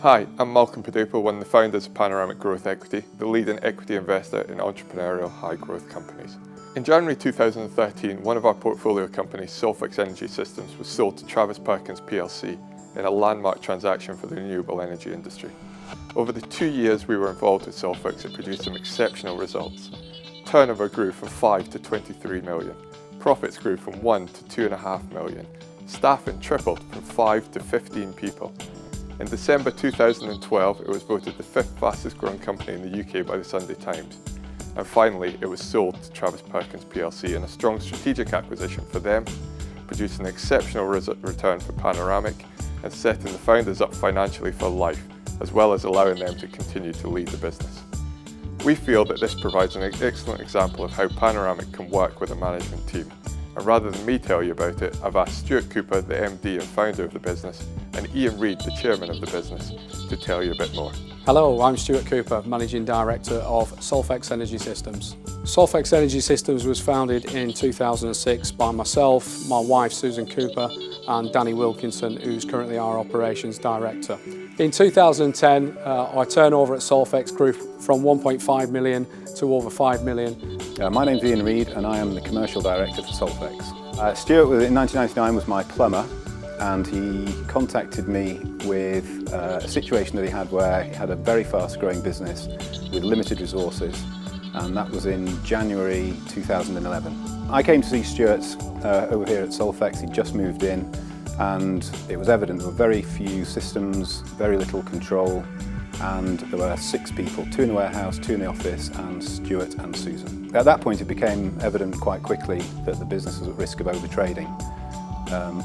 Hi, I'm Malcolm Padupo, one of the founders of Panoramic Growth Equity, the leading equity investor in entrepreneurial high-growth companies. In January 2013, one of our portfolio companies, SOLFEX Energy Systems, was sold to Travis Perkins plc in a landmark transaction for the renewable energy industry. Over the 2 years we were involved with SOLFEX, it produced some exceptional results. Turnover grew from 5 to 23 million. Profits grew from 1 to 2.5 million. Staffing tripled from 5 to 15 people. In December 2012, it was voted the 5th fastest growing company in the UK by the Sunday Times. And finally, it was sold to Travis Perkins plc in a strong strategic acquisition for them, producing an exceptional return for Panoramic and setting the founders up financially for life, as well as allowing them to continue to lead the business. We feel that this provides an excellent example of how Panoramic can work with a management team. And rather than me tell you about it, I've asked Stuart Cooper, the MD and founder of the business, and Ian Reid, the chairman of the business, to tell you a bit more. Hello, I'm Stuart Cooper, Managing Director of SOLFEX Energy Systems. SOLFEX Energy Systems was founded in 2006 by myself, my wife Susan Cooper and Danny Wilkinson, who's currently our Operations Director. In 2010, our turnover at SOLFEX grew from 1.5 million to over 5 million. My name's Ian Reid and I am the Commercial Director for SOLFEX. Stuart in 1999 was my plumber, and he contacted me with a situation that he had where he had a very fast growing business with limited resources, and that was in January 2011. I came to see Stuart over here at SOLFEX. He'd just moved in and it was evident there were very few systems, very little control, and there were 6 people, 2 in the warehouse, 2 in the office, and Stuart and Susan. At that point it became evident quite quickly that the business was at risk of overtrading.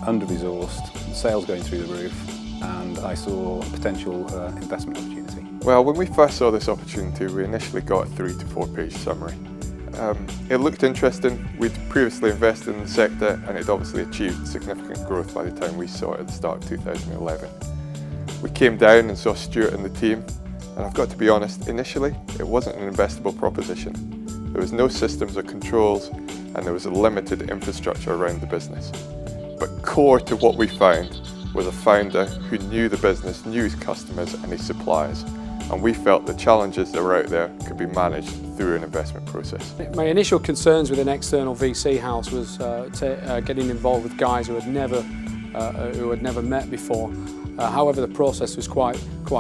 Under-resourced, sales going through the roof, and I saw a potential investment opportunity. Well, when we first saw this opportunity, we initially got a 3 to 4 page summary. It looked interesting. We'd previously invested in the sector and it obviously achieved significant growth by the time we saw it at the start of 2011. We came down and saw Stuart and the team, and I've got to be honest, initially it wasn't an investable proposition. There was no systems or controls and there was a limited infrastructure around the business. But core to what we found was a founder who knew the business, knew his customers and his suppliers, and we felt the challenges that were out there could be managed through an investment process. My initial concerns with an external VC house was getting involved with guys who had never met before. However, the process was quite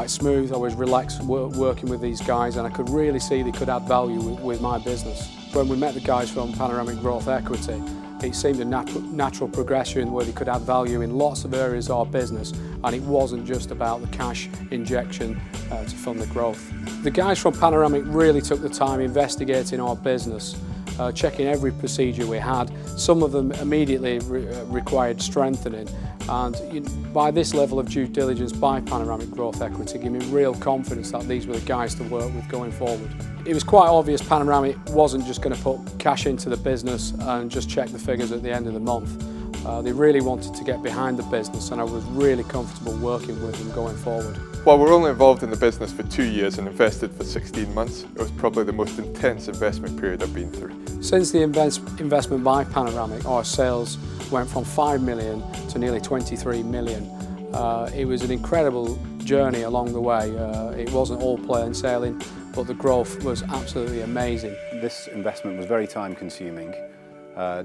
smooth. I was relaxed working with these guys, and I could really see they could add value with my business. When we met the guys from Panoramic Growth Equity, it seemed a natural progression where they could add value in lots of areas of our business, and it wasn't just about the cash injection to fund the growth. The guys from Panoramic really took the time investigating our business, checking every procedure we had. Some of them immediately required strengthening, and by this level of due diligence by Panoramic Growth Equity gave me real confidence that these were the guys to work with going forward. It was quite obvious Panoramic wasn't just going to put cash into the business and just check the figures at the end of the month. They really wanted to get behind the business, and I was really comfortable working with them going forward. While we're only involved in the business for 2 years and invested for 16 months, it was probably the most intense investment period I've been through. Since the investment by Panoramic, our sales went from 5 million to nearly 23 million. It was an incredible journey along the way. It wasn't all plain sailing, but the growth was absolutely amazing. This investment was very time consuming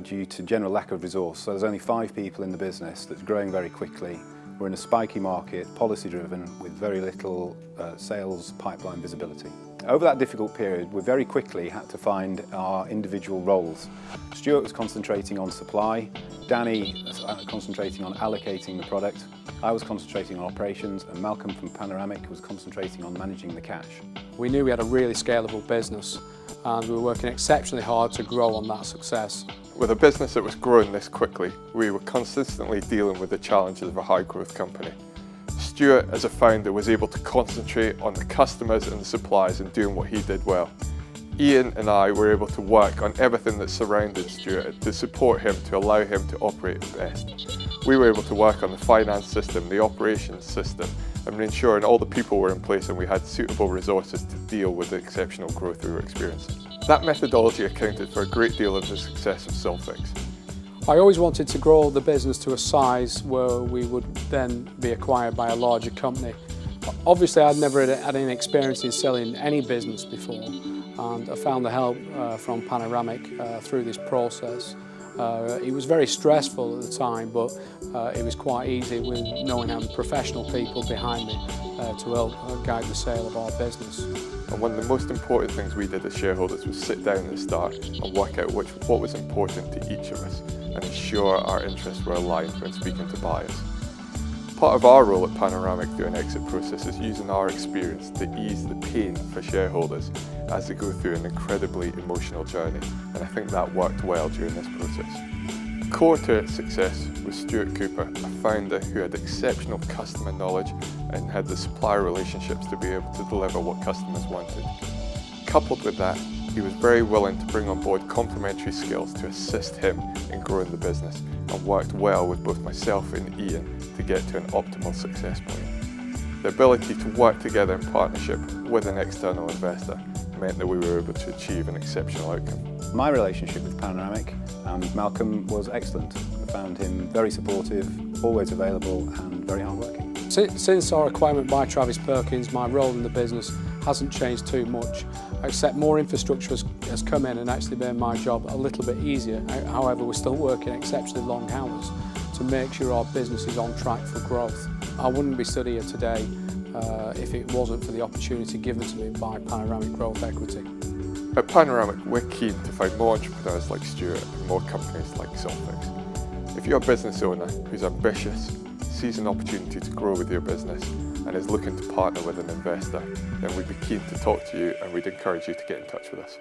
due to general lack of resource. So there's only 5 people in the business that's growing very quickly. We're in a spiky market, policy driven, with very little sales pipeline visibility. Over that difficult period, we very quickly had to find our individual roles. Stuart was concentrating on supply, Danny was concentrating on allocating the product, I was concentrating on operations, and Malcolm from Panoramic was concentrating on managing the cash. We knew we had a really scalable business, and we were working exceptionally hard to grow on that success. With a business that was growing this quickly, we were consistently dealing with the challenges of a high growth company. Stuart, as a founder, was able to concentrate on the customers and the suppliers and doing what he did well. Ian and I were able to work on everything that surrounded Stuart to support him, to allow him to operate best. We were able to work on the finance system, the operations system, and ensuring all the people were in place and we had suitable resources to deal with the exceptional growth we were experiencing. That methodology accounted for a great deal of the success of SOLFEX. I always wanted to grow the business to a size where we would then be acquired by a larger company. Obviously, I'd never had any experience in selling any business before, and I found the help from Panoramic through this process. It was very stressful at the time, but it was quite easy with knowing having professional people behind me to help guide the sale of our business. And one of the most important things we did as shareholders was sit down at the start and work out what was important to each of us and ensure our interests were aligned when speaking to buyers. Part of our role at Panoramic through an exit process is using our experience to ease the pain for shareholders as they go through an incredibly emotional journey, and I think that worked well during this process. Core to its success was Stuart Cooper, a founder who had exceptional customer knowledge and had the supplier relationships to be able to deliver what customers wanted. Coupled with that, he was very willing to bring on board complementary skills to assist him in growing the business, and worked well with both myself and Ian to get to an optimal success point. The ability to work together in partnership with an external investor meant that we were able to achieve an exceptional outcome. My relationship with Panoramic and Malcolm was excellent. I found him very supportive, always available and very hardworking. Since our acquirement by Travis Perkins, my role in the business hasn't changed too much, except more infrastructure has come in and actually made my job a little bit easier. However, we're still working exceptionally long hours to make sure our business is on track for growth. I wouldn't be stood here today if it wasn't for the opportunity given to me by Panoramic Growth Equity. At Panoramic, we're keen to find more entrepreneurs like Stuart and more companies like SOLFEX. If you're a business owner who's ambitious, sees an opportunity to grow with your business and is looking to partner with an investor, then we'd be keen to talk to you and we'd encourage you to get in touch with us.